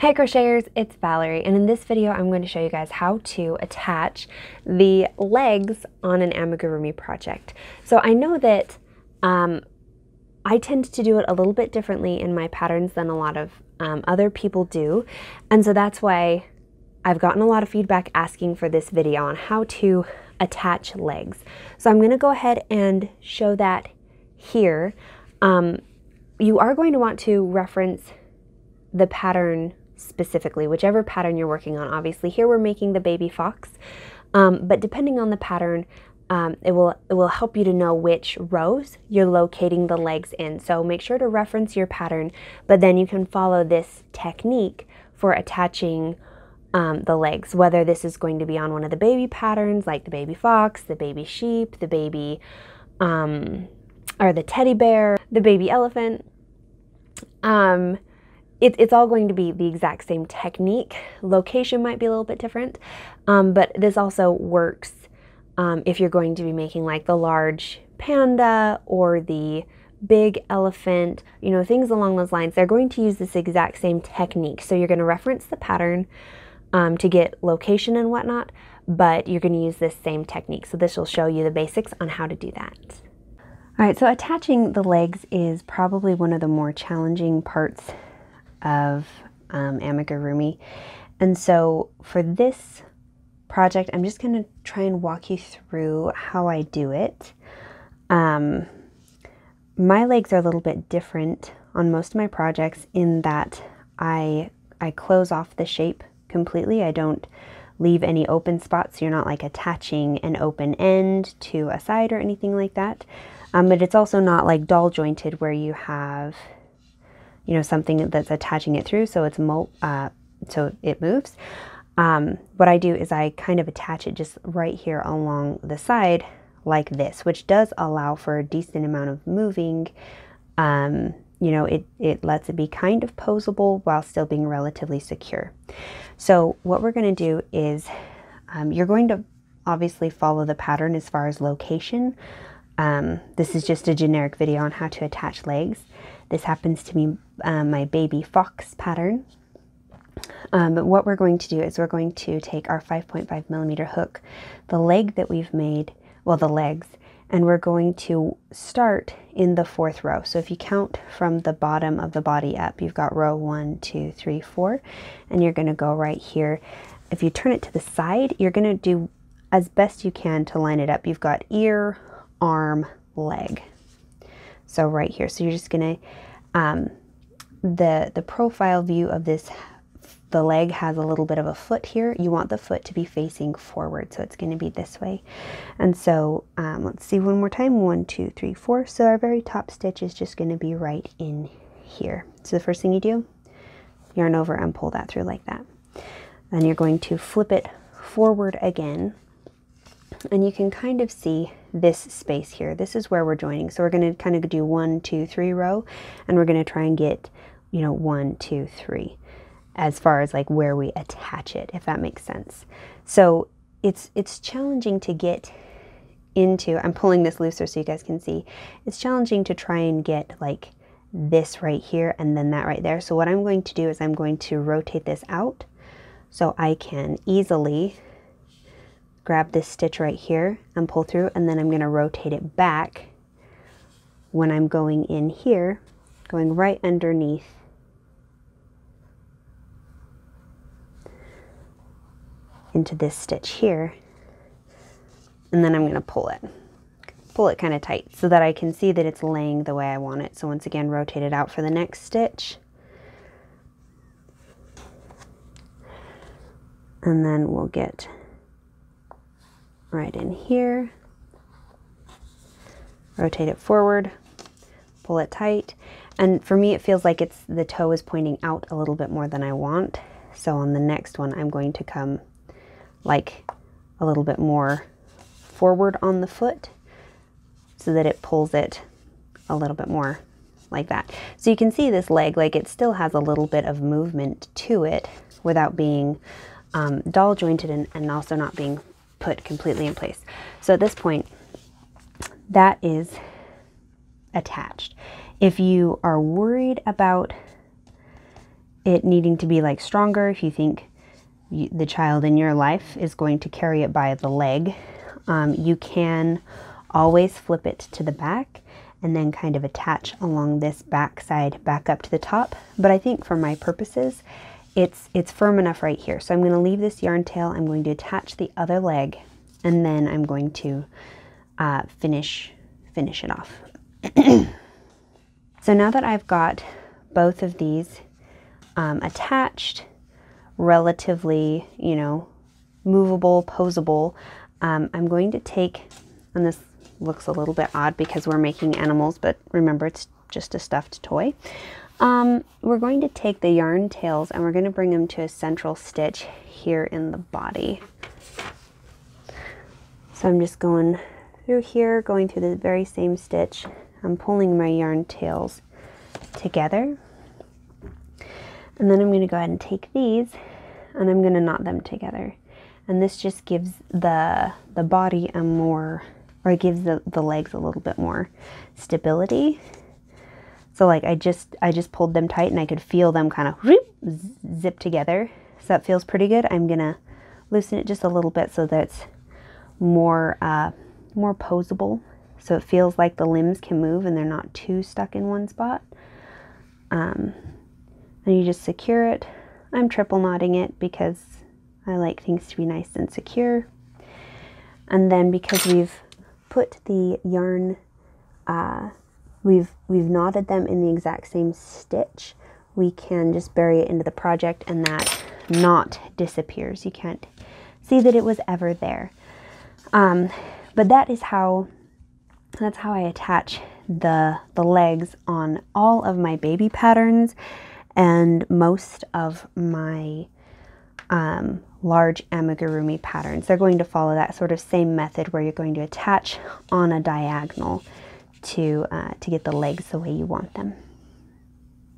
Hi Crocheters, it's Valerie, and in this video I'm going to show you guys how to attach the legs on an amigurumi project. So I know that I tend to do it a little bit differently in my patterns than a lot of other people do, and so that's why I've gotten a lot of feedback asking for this video on how to attach legs. So I'm going to go ahead and show that here. You are going to want to reference the pattern specifically, whichever pattern you're working on. Obviously here we're making the baby fox, but depending on the pattern, it will help you to know which rows you're locating the legs in. So make sure to reference your pattern, but then you can follow this technique for attaching the legs, whether this is going to be on one of the baby patterns like the baby fox, the baby sheep, the baby or the teddy bear, the baby elephant. It's all going to be the exact same technique. Location might be a little bit different, but this also works if you're going to be making like the large panda or the big elephant, you know, things along those lines. They're going to use this exact same technique. So you're going to reference the pattern to get location and whatnot, but you're going to use this same technique. So this will show you the basics on how to do that. All right, so attaching the legs is probably one of the more challenging parts of amigurumi, and so for this project I'm just going to try and walk you through how I do it. My legs are a little bit different on most of my projects in that I close off the shape completely. I don't leave any open spots, so you're not like attaching an open end to a side or anything like that, but it's also not like doll jointed where you have, you know, something that's attaching it through so it's so it moves. What I do is I kind of attach it just right here along the side like this, which does allow for a decent amount of moving. You know, it lets it be kind of posable while still being relatively secure. So what we're going to do is you're going to obviously follow the pattern as far as location. This is just a generic video on how to attach legs. This happens to be my baby fox pattern. But what we're going to do is we're going to take our 5.5 millimeter hook, the leg that we've made, well, the legs, and we're going to start in the 4th row. So if you count from the bottom of the body up, you've got row 1, 2, 3, 4, and you're going to go right here. If you turn it to the side, you're going to do as best you can to line it up. You've got ear, arm, leg. So right here, so you're just going to, the profile view of this, the leg has a little bit of a foot here. You want the foot to be facing forward, so it's going to be this way. And so let's see one more time, 1, 2, 3, 4. So our very top stitch is just going to be right in here. So the first thing you do, yarn over and pull that through like that. Then you're going to flip it forward again, and you can kind of see this space here. This is where we're joining. So we're going to kind of do 1, 2, 3 row, and we're going to try and get, you know, 1, 2, 3 as far as like where we attach it, if that makes sense. So it's challenging to get into, I'm pulling this looser so you guys can see, it's challenging to try and get like this right here and then that right there. So what I'm going to do is I'm going to rotate this out so I can easily grab this stitch right here and pull through, and then I'm going to rotate it back when I'm going in here, going right underneath into this stitch here, and then I'm going to pull it kind of tight so that I can see that it's laying the way I want it. So once again, rotate it out for the next stitch, and then we'll get right in here, rotate it forward, pull it tight, and for me it feels like the toe is pointing out a little bit more than I want. So on the next one I'm going to come like a little bit more forward on the foot so that it pulls it a little bit more like that. So you can see this leg, like it still has a little bit of movement to it without being doll jointed and also not being put completely in place. So at this point, that is attached. If you are worried about it needing to be like stronger, if you think the child in your life is going to carry it by the leg, you can always flip it to the back and then kind of attach along this back side back up to the top. But I think for my purposes, it's firm enough right here. So I'm going to leave this yarn tail. I'm going to attach the other leg, and then I'm going to finish it off. So now that I've got both of these attached, relatively, you know, movable, posable, I'm going to take, and this looks a little bit odd because we're making animals, but remember, it's just a stuffed toy. We're going to take the yarn tails and we're going to bring them to a central stitch here in the body. So I'm just going through here, going through the very same stitch. I'm pulling my yarn tails together. And then I'm going to go ahead and take these and I'm going to knot them together. And this just gives the body a more, or it gives the legs a little bit more stability. So like I just pulled them tight and I could feel them kind of zip together. So that feels pretty good. I'm going to loosen it just a little bit so that it's more posable. So it feels like the limbs can move and they're not too stuck in one spot. And you just secure it. I'm triple knotting it because I like things to be nice and secure. And then because we've put the yarn, we've knotted them in the exact same stitch, we can just bury it into the project and that knot disappears. You can't see that it was ever there. But that's how I attach the legs on all of my baby patterns and most of my large amigurumi patterns. They're going to follow that sort of same method where you're going to attach on a diagonal to get the legs the way you want them.